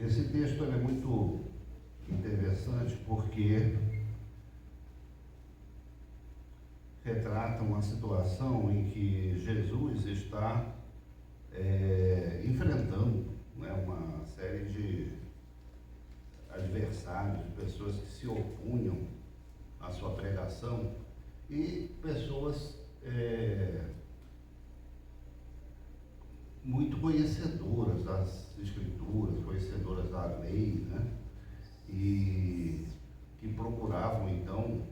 Esse texto é muito interessante porque retrata uma situação em que Jesus está enfrentando, né, uma série de adversários, de pessoas que se opunham à sua pregação e pessoas muito conhecedoras das Escrituras, conhecedoras da lei, né? E que procuravam então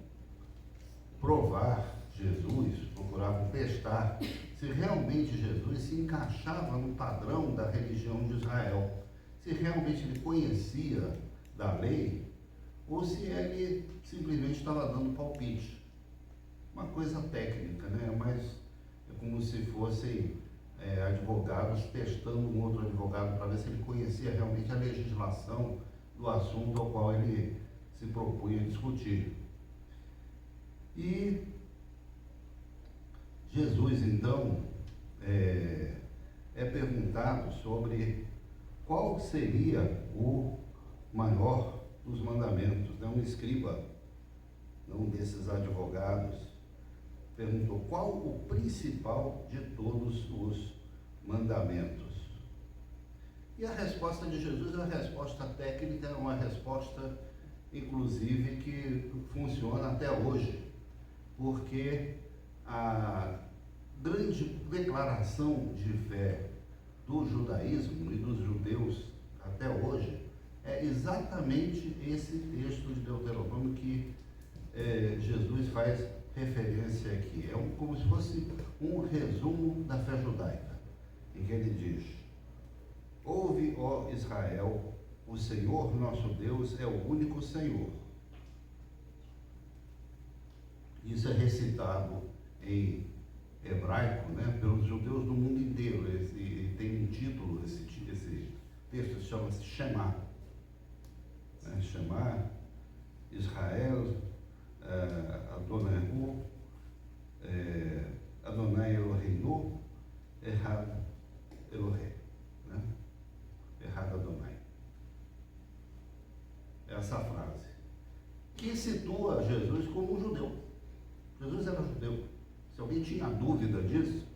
provar Jesus, procuravam testar se realmente Jesus se encaixava no padrão da religião de Israel, se realmente ele conhecia da lei ou se ele simplesmente estava dando palpite. Uma coisa técnica, né? Mas é como se fossem advogados testando um outro advogado para ver se ele conhecia realmente a legislação do assunto ao qual ele se propunha a discutir. E Jesus, então, é perguntado sobre qual seria o maior dos mandamentos. Um escriba, um desses advogados, perguntou qual o principal de todos os mandamentos. E a resposta de Jesus é uma resposta técnica, é uma resposta, inclusive, que funciona até hoje, porque a grande declaração de fé do judaísmo e dos judeus até hoje é exatamente esse texto de Deuteronômio que Jesus faz referência aqui. Como se fosse um resumo da fé judaica, em que ele diz: ouve, ó Israel, o Senhor nosso Deus é o único Senhor. Isso é recitado em hebraico, né, pelos judeus do mundo inteiro. Tem um título, esse texto chama-se Shema. Shema, Israel, Adonai Eloheinu, Echad Elohei, né? Echad Adonai. Essa frase que situa Jesus como um judeu. Jesus era judeu. Se alguém tinha dúvida disso,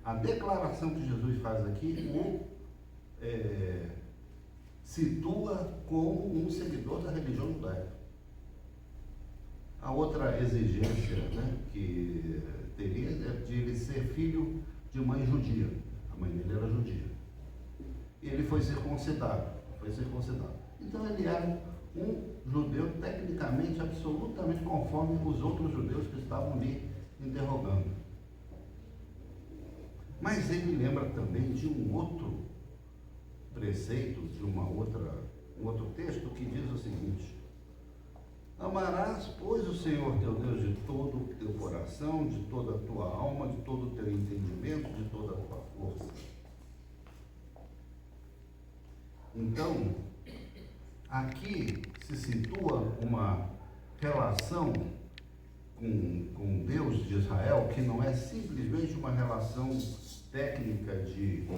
a declaração que Jesus faz aqui o situa como um seguidor da religião judaica. A outra exigência, né, que teria é de ele ser filho de mãe judia. A mãe dele era judia. E ele foi circuncidado. Então ele era um judeu tecnicamente, absolutamente conforme os outros judeus que estavam ali interrogando. Mas ele lembra também de um outro preceito, de um outro texto que diz o seguinte: amarás, pois, o Senhor teu Deus de todo o teu coração, de toda a tua alma, de todo o teu entendimento, de toda a tua força. Então, aqui se situa uma relação com Deus de Israel que não é simplesmente uma relação técnica de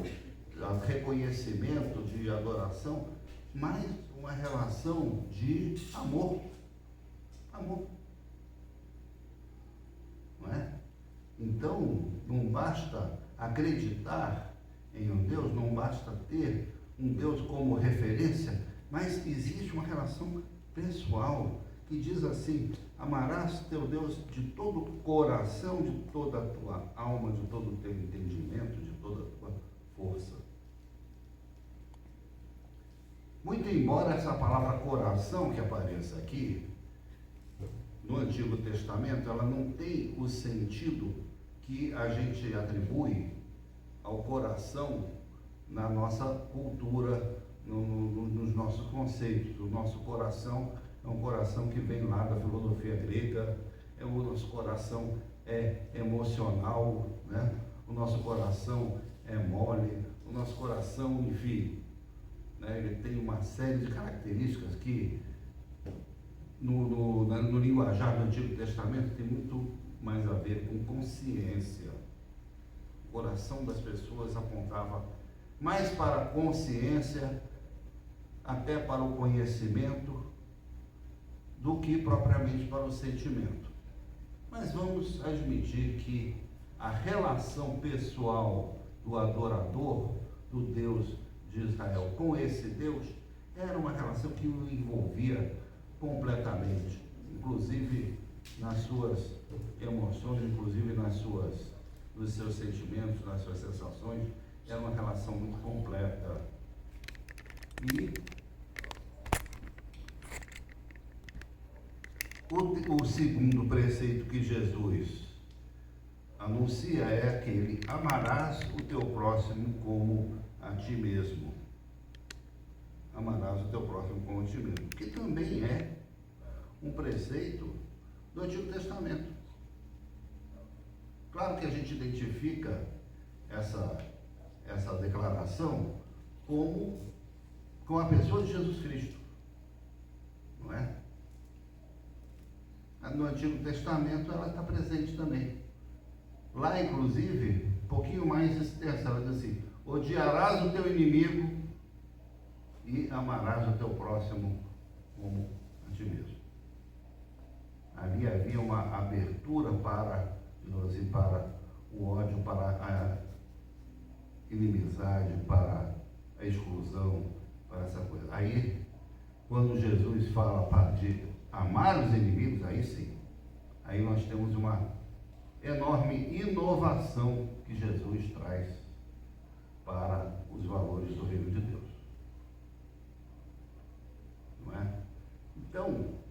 reconhecimento, de adoração, mas uma relação de amor. Amor. Não é? Então, não basta acreditar em um Deus, não basta ter um Deus como referência, mas existe uma relação pessoal que diz assim: amarás teu Deus de todo o coração, de toda a tua alma, de todo o teu entendimento, de toda a tua força. Muito embora essa palavra coração que apareça aqui no Antigo Testamento, ela não tem o sentido que a gente atribui ao coração na nossa cultura, nos nossos conceitos. O nosso coração é um coração que vem lá da filosofia grega, o nosso coração é emocional, né? O nosso coração é mole, o nosso coração, enfim, né? Ele tem uma série de características que no linguajar do Antigo Testamento tem muito mais a ver com consciência. O coração das pessoas apontava mais para a consciência até para o conhecimento do que propriamente para o sentimento. Mas vamos admitir que a relação pessoal do adorador, do Deus de Israel, com esse Deus, era uma relação que o envolvia completamente, inclusive nas suas emoções, inclusive nos seus sentimentos, nas suas sensações. Era uma relação muito completa. E o segundo preceito que Jesus anuncia é aquele: amarás o teu próximo como a ti mesmo. Amarás o teu próximo como a ti mesmo, que também é um preceito do Antigo Testamento. Claro que a gente identifica essa declaração com a pessoa de Jesus Cristo, não é? No Antigo Testamento ela está presente também. Lá, inclusive, um pouquinho mais extensa, ela diz assim: odiarás o teu inimigo e amarás o teu próximo como a ti mesmo. Ali havia uma abertura para o ódio, para a inimizade, para a exclusão, para essa coisa. Aí, quando Jesus fala de amar os inimigos, aí sim, aí nós temos uma enorme inovação que Jesus traz para os valores do reino de Deus. Não é? Então,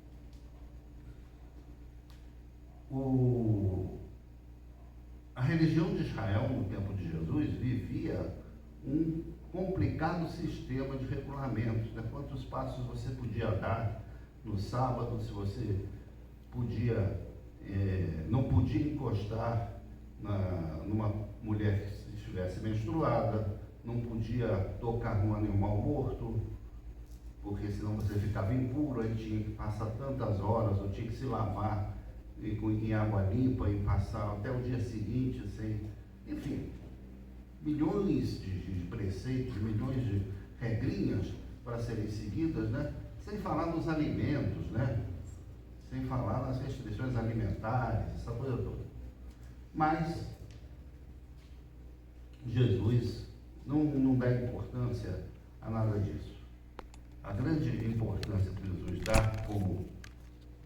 a religião de Israel, no tempo de Jesus, vivia um complicado sistema de regulamentos, né? Quantos passos você podia dar no sábado, se você não podia encostar numa mulher que estivesse menstruada, não podia tocar num animal morto, porque senão você ficava impuro, aí tinha que passar tantas horas, ou tinha que se lavar em água limpa e passar até o dia seguinte sem... Enfim, milhões de preceitos, milhões de regrinhas para serem seguidas, né? Sem falar nos alimentos, né? Sem falar nas restrições alimentares, essa coisa toda. Mas Jesus não dá importância a nada disso. A grande importância que Jesus dá como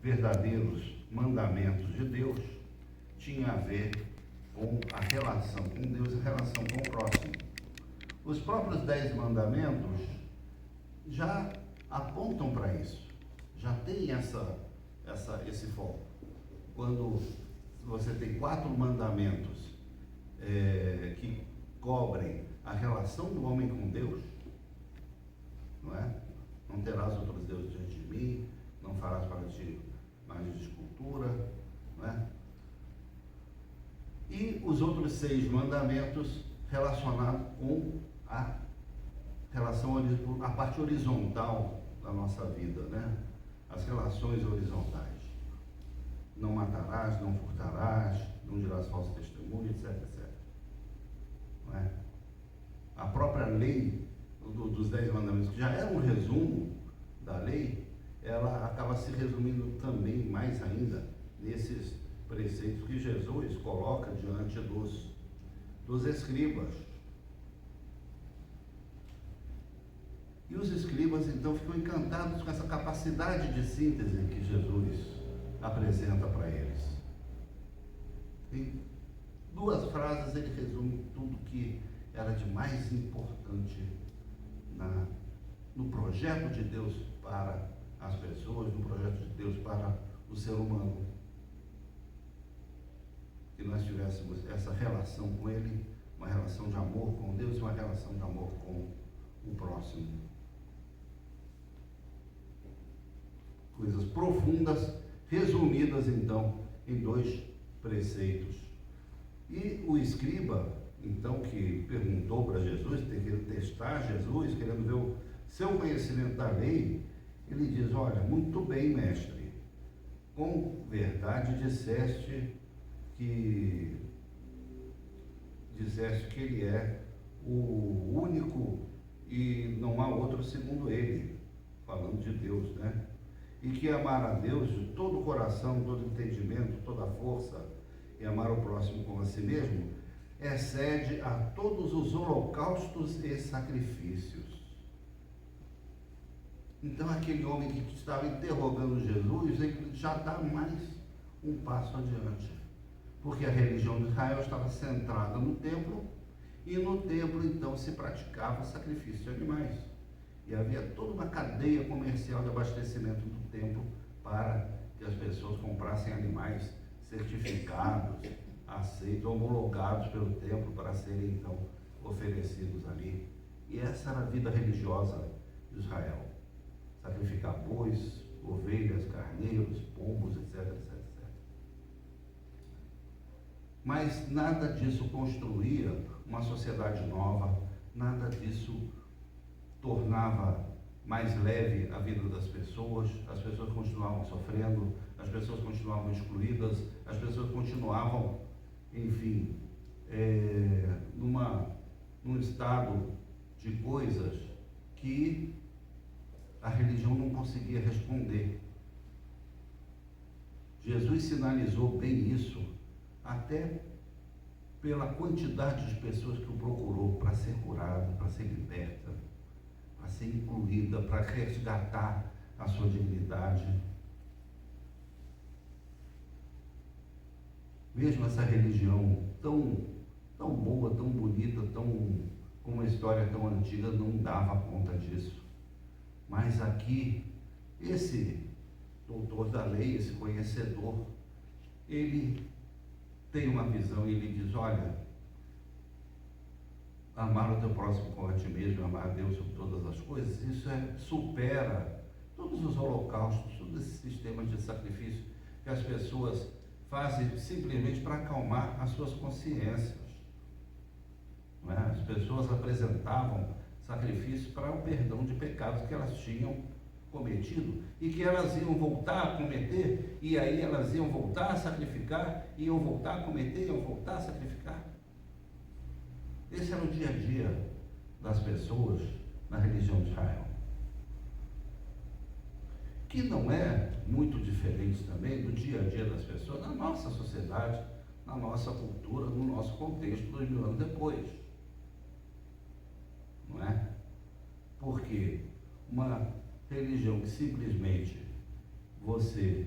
verdadeiros mandamentos de Deus tinha a ver com a relação com Deus e a relação com o próximo. Os próprios 10 mandamentos já apontam para isso, já tem esse foco. Quando você tem 4 mandamentos que cobrem a relação do homem com Deus, não é? Não terás outros deuses diante de mim, não farás para ti imagens de escultura, não é? E os outros 6 mandamentos relacionados com a parte horizontal da nossa vida, né? As relações horizontais. Não matarás, não furtarás, não dirás falso testemunho, etc, etc. Não é? A própria lei dos 10 mandamentos, que já era um resumo da lei, ela acaba se resumindo também mais ainda nesses preceitos que Jesus coloca diante dos escribas. E os escribas então ficam encantados com essa capacidade de síntese que Jesus apresenta para eles. Em 2 frases ele resume tudo que era de mais importante no projeto de Deus para as pessoas, no projeto de Deus para o ser humano. Que nós tivéssemos essa relação com Ele, uma relação de amor com Deus e uma relação de amor com o próximo. Coisas profundas, resumidas então em 2 preceitos. E o escriba, então, que perguntou para Jesus, querendo testar Jesus, querendo ver o seu conhecimento da lei, ele diz: olha, muito bem, mestre, com verdade disseste que ele é o único e não há outro segundo ele. falando de Deus, né? E que amar a Deus de todo o coração, todo o entendimento, toda a força, e amar o próximo como a si mesmo, excede a todos os holocaustos e sacrifícios. Então aquele homem que estava interrogando Jesus, ele já dá mais um passo adiante. Porque a religião de Israel estava centrada no templo, e no templo então se praticava sacrifício de animais. E havia toda uma cadeia comercial de abastecimento do templo para que as pessoas comprassem animais certificados, aceitos, homologados pelo templo para serem então oferecidos ali. E essa era a vida religiosa de Israel. Sacrificar bois, ovelhas, carneiros, pombos, etc, etc, etc. Mas nada disso construía uma sociedade nova, nada disso tornava mais leve a vida das pessoas, as pessoas continuavam sofrendo, as pessoas continuavam excluídas, as pessoas continuavam, enfim, num estado de coisas que a religião não conseguia responder. Jesus sinalizou bem isso, até pela quantidade de pessoas que o procurou para ser curada, para ser liberta, para ser incluída, para resgatar a sua dignidade. Mesmo essa religião tão boa, tão bonita, com uma história tão antiga, não dava conta disso. Mas aqui, esse doutor da lei, esse conhecedor, ele tem uma visão e ele diz: olha, amar o teu próximo como a ti mesmo, amar a Deus sobre todas as coisas, isso supera todos os holocaustos, todos esses sistemas de sacrifício que as pessoas fazem simplesmente para acalmar as suas consciências. Não é? As pessoas apresentavam sacrifício para o perdão de pecados que elas tinham cometido e que elas iam voltar a cometer, e aí elas iam voltar a sacrificar, iam voltar a cometer, iam voltar a sacrificar. Esse era o dia a dia das pessoas na religião de Israel, que não é muito diferente também do dia a dia das pessoas na nossa sociedade, na nossa cultura, no nosso contexto 2000 anos depois. Não é? Porque uma religião que simplesmente você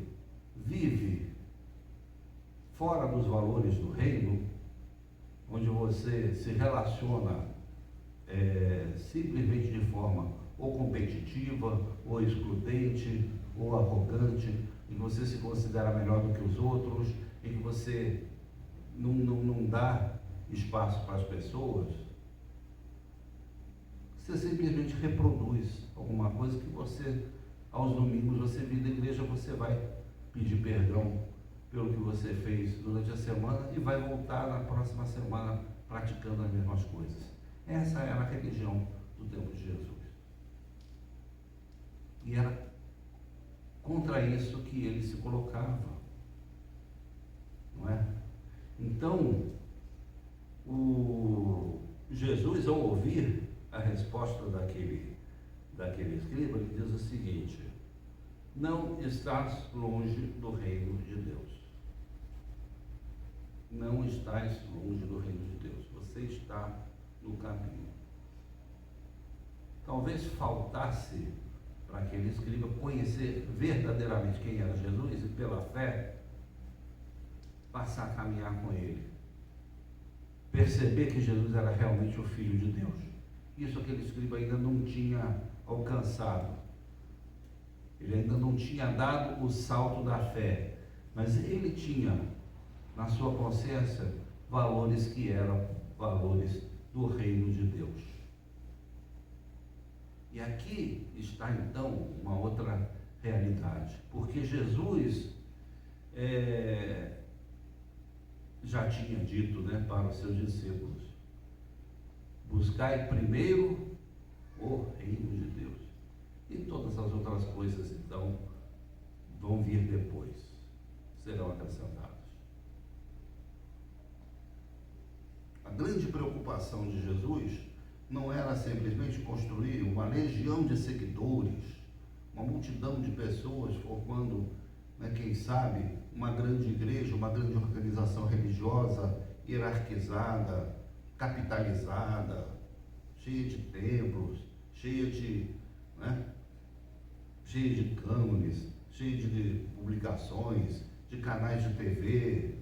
vive fora dos valores do reino, onde você se relaciona simplesmente de forma ou competitiva, ou excludente, ou arrogante, em que você se considera melhor do que os outros, em que você não dá espaço para as pessoas, você simplesmente reproduz alguma coisa que você, aos domingos, você vir da igreja, você vai pedir perdão pelo que você fez durante a semana e vai voltar na próxima semana praticando as mesmas coisas. Essa era a religião do tempo de Jesus. E era contra isso que ele se colocava, não é? Então, Jesus, ao ouvir a resposta daquele escriba, ele diz o seguinte: não estás longe do reino de Deus. Não estás longe do reino de Deus. Você está no caminho. Talvez faltasse para aquele escriba conhecer verdadeiramente quem era Jesus e, pela fé, passar a caminhar com ele. Perceber que Jesus era realmente o Filho de Deus. Isso aquele escriba ainda não tinha alcançado. Ele ainda não tinha dado o salto da fé. Mas ele tinha na sua consciência valores que eram valores do reino de Deus. E aqui está então uma outra realidade, porque Jesus já tinha dito, né, para os seus discípulos: buscai primeiro o reino de Deus, e todas as outras coisas então vão vir depois, serão acrescentadas. A grande preocupação de Jesus não era simplesmente construir uma legião de seguidores uma multidão de pessoas formando, né, quem sabe, uma grande igreja, uma grande organização religiosa, hierarquizada, capitalizada, cheia de templos, cheia de, né, cheia de cânones, cheia de publicações, de canais de TV,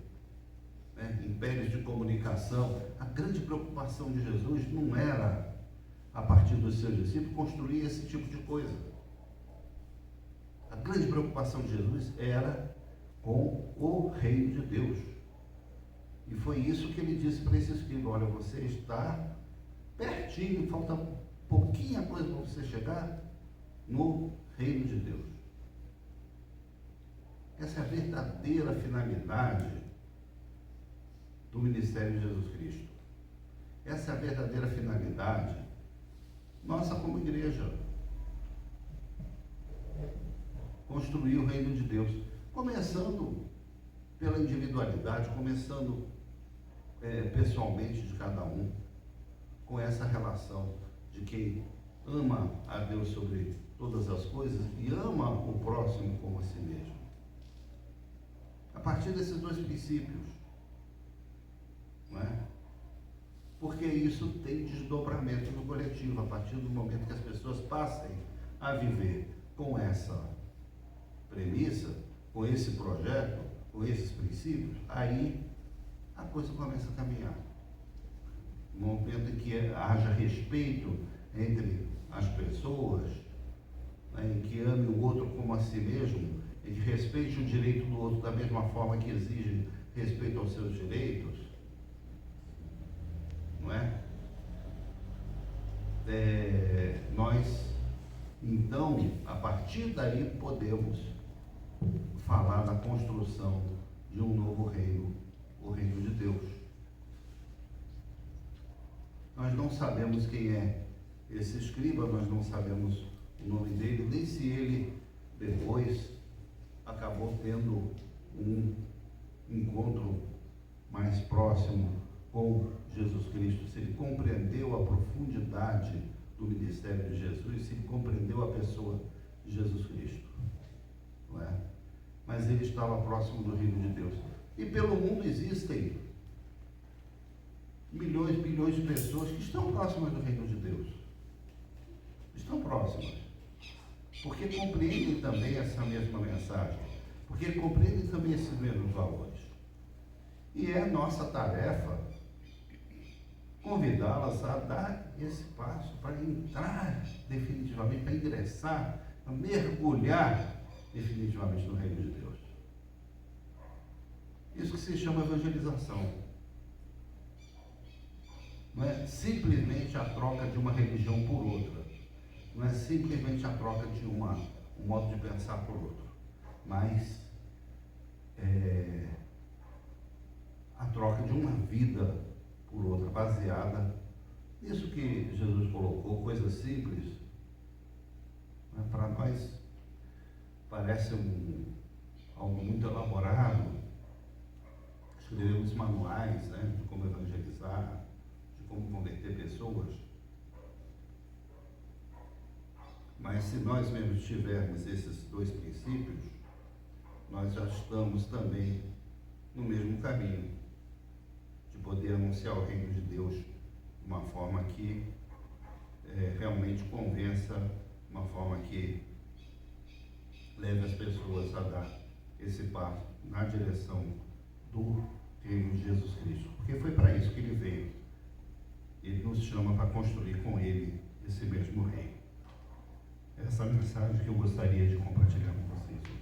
né, impérios de comunicação. A grande preocupação de Jesus não era, a partir dos seus discípulos, construir esse tipo de coisa. A grande preocupação de Jesus era com o reino de Deus. E foi isso que ele disse para esse escriba: olha, você está pertinho, falta pouquinha coisa para você chegar no reino de Deus. Essa é a verdadeira finalidade do ministério de Jesus Cristo. Essa é a verdadeira finalidade nossa como igreja. Construir o reino de Deus, começando pela individualidade, começando pessoalmente de cada um, com essa relação de quem ama a Deus sobre todas as coisas e ama o próximo como a si mesmo. A partir desses dois princípios, não é? Porque isso tem desdobramento no coletivo. A partir do momento que as pessoas passem a viver com essa premissa, com esse projeto, com esses princípios, aí a coisa começa a caminhar. No momento em que haja respeito entre as pessoas, né, em que ame o outro como a si mesmo, em que respeite o direito do outro da mesma forma que exige respeito aos seus direitos, não é? Nós, então, a partir daí, podemos falar da construção de um novo reino, o reino de Deus. Nós não sabemos quem é esse escriba, nós não sabemos o nome dele, nem se ele depois acabou tendo um encontro mais próximo com Jesus Cristo, se ele compreendeu a profundidade do ministério de Jesus, se ele compreendeu a pessoa de Jesus Cristo, não é? Mas ele estava próximo do reino de Deus. E pelo mundo existem milhões, bilhões de pessoas que estão próximas do reino de Deus. Estão próximas. Porque compreendem também essa mesma mensagem. Porque compreendem também esses mesmos valores. E é nossa tarefa convidá-las a dar esse passo para entrar definitivamente, para ingressar, para mergulhar definitivamente no reino de Deus. Isso que se chama evangelização. Não é simplesmente a troca de uma religião por outra. Não é simplesmente a troca de um modo de pensar por outro. Mas a troca de uma vida por outra, baseada nisso que Jesus colocou, coisas simples. Para nós parece algo muito elaborado. Escrevemos manuais, né, de como evangelizar, de como converter pessoas. Mas se nós mesmos tivermos esses dois princípios, nós já estamos também no mesmo caminho, de poder anunciar o reino de Deus de uma forma que realmente convença, uma forma que leve as pessoas a dar esse passo na direção do reino de Jesus Cristo. Porque foi para isso que ele veio. Ele nos chama para construir com ele esse mesmo reino. Essa é a mensagem que eu gostaria de compartilhar com vocês.